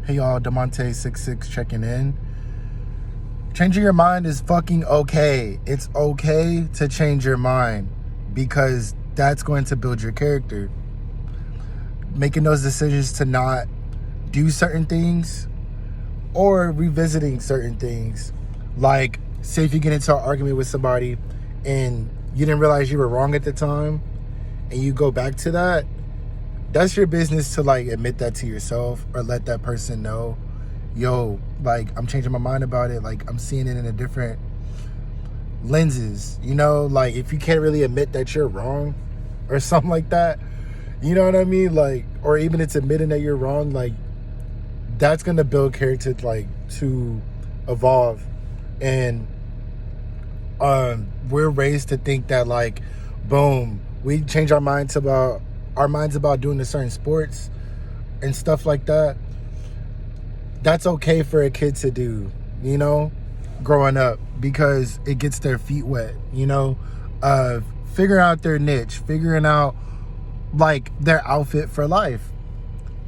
Hey y'all, Demonte66 checking in. Changing your mind is fucking okay. It's okay to change your mind because that's going to build your character. Making those decisions to not do certain things or revisiting certain things. Like, say if you get into an argument with somebody and you didn't realize you were wrong at the time and you go back to that, that's your business to like admit that to yourself or let that person know, yo, like I'm changing my mind about it. Like I'm seeing it in a different lenses, you know, like if you can't really admit that you're wrong or something like that, you know what I mean? Like, or even it's admitting that you're wrong, like that's going to build character, like to evolve. And we're raised to think that like, boom, we change our minds about doing a certain sports and stuff like that. That's okay for a kid to do, you know, growing up, because it gets their feet wet, you know, figuring out their niche, figuring out like their outfit for life.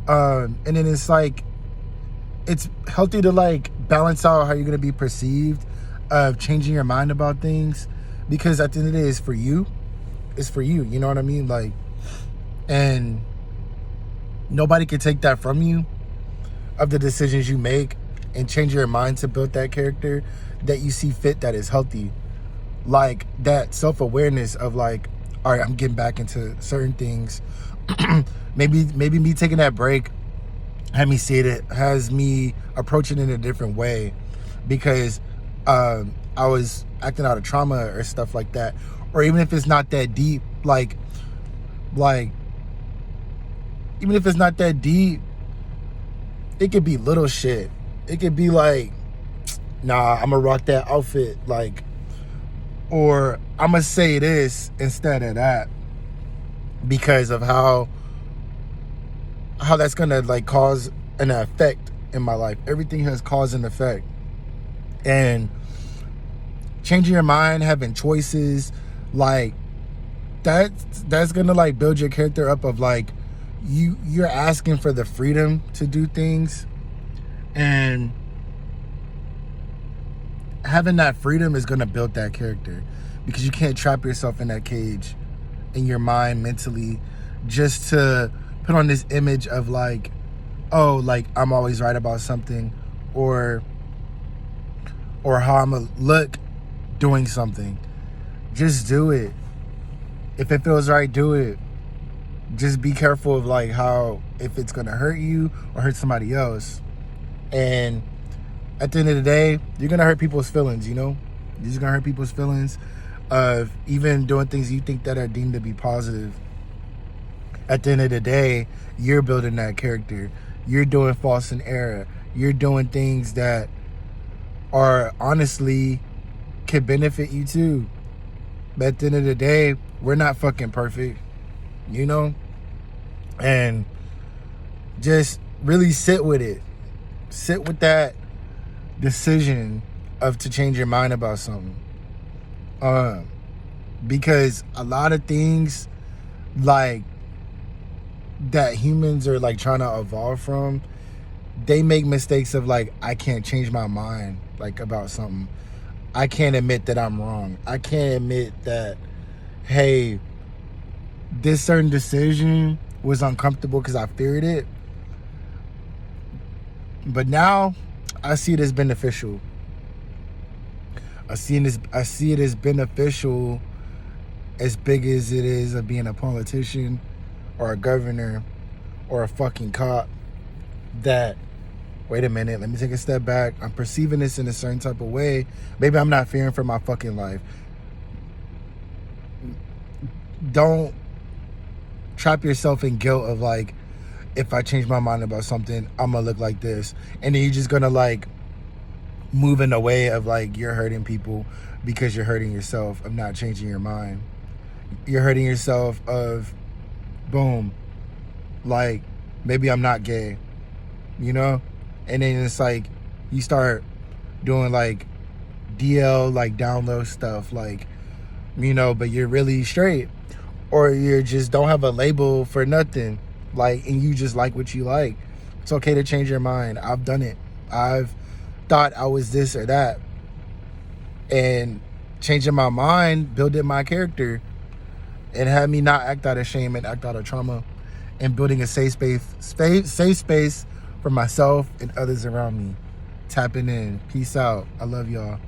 And then it's like, it's healthy to like balance out how you're going to be perceived of changing your mind about things, because at the end of the day, it's for you, you know what I mean? Like, and nobody can take that from you, of the decisions you make, and change your mind to build that character that you see fit, that is healthy. Like that self-awareness of like, all right, I'm getting back into certain things. maybe me taking that break has me approaching it in a different way, because I was acting out of trauma or stuff like that. Or even if it's not that deep, like even if it's not that deep, it could be little shit. It could be like, nah, I'm gonna rock that outfit, like, or I'm gonna say this instead of that, because of how that's gonna like cause an effect in my life. Everything has cause and effect. And changing your mind, having choices, like that's gonna like build your character up, of like, you're asking for the freedom to do things, and having that freedom is going to build that character, because you can't trap yourself in that cage in your mind mentally, just to put on this image of like, oh, like I'm always right about something, or how I'm gonna look doing something. Just do it. If it feels right, do it. Just be careful of like how, if it's gonna hurt you or hurt somebody else. And at the end of the day, you're gonna hurt people's feelings, you know? You're just gonna hurt people's feelings of even doing things you think that are deemed to be positive. At the end of the day, you're building that character. You're doing false and error. You're doing things that are honestly can benefit you too. But at the end of the day, we're not fucking perfect, you know? And just really sit with it. Sit with that decision of to change your mind about something. Because a lot of things like that humans are like trying to evolve from, they make mistakes of like, I can't change my mind like about something. I can't admit that I'm wrong. I can't admit that, hey, this certain decision was uncomfortable because I feared it. But now I see it as beneficial. I see it as beneficial, as big as it is of being a politician or a governor or a fucking cop. That, wait a minute, let me take a step back. I'm perceiving this in a certain type of way. Maybe I'm not fearing for my fucking life. Don't trap yourself in guilt of like, if I change my mind about something, I'm gonna look like this. And then you're just gonna like move in a way of like, you're hurting people because you're hurting yourself of not changing your mind. You're hurting yourself of, boom, like, maybe I'm not gay, you know? And then it's like, you start doing like DL, like down low stuff, like, you know, but you're really straight. Or you just don't have a label for nothing, like, and you just like what you like. It's okay to change your mind. I've done it. I've thought I was this or that, and changing my mind, building my character, and had me not act out of shame and act out of trauma, and building a safe space for myself and others around me. Tapping in. Peace out. I love y'all.